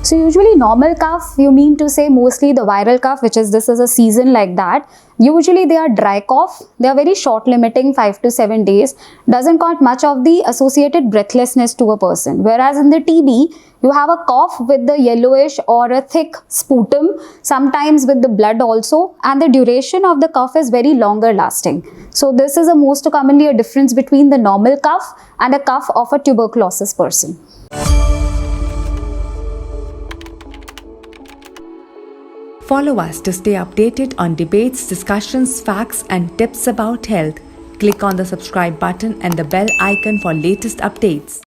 So usually normal cough, you mean to say mostly the viral cough, which is this is a season like that. Usually they are dry cough. They are very short limiting, 5 to 7 days. Doesn't cause much of the associated breathlessness to a person. Whereas in the TB, you have a cough with the yellowish or a thick sputum, sometimes with the blood also, and the duration of the cough is very longer lasting. So this is a most commonly a difference between the normal cough and a cough of a tuberculosis person. Follow us to stay updated on debates, discussions, facts, and tips about health. Click on the subscribe button and the bell icon for latest updates.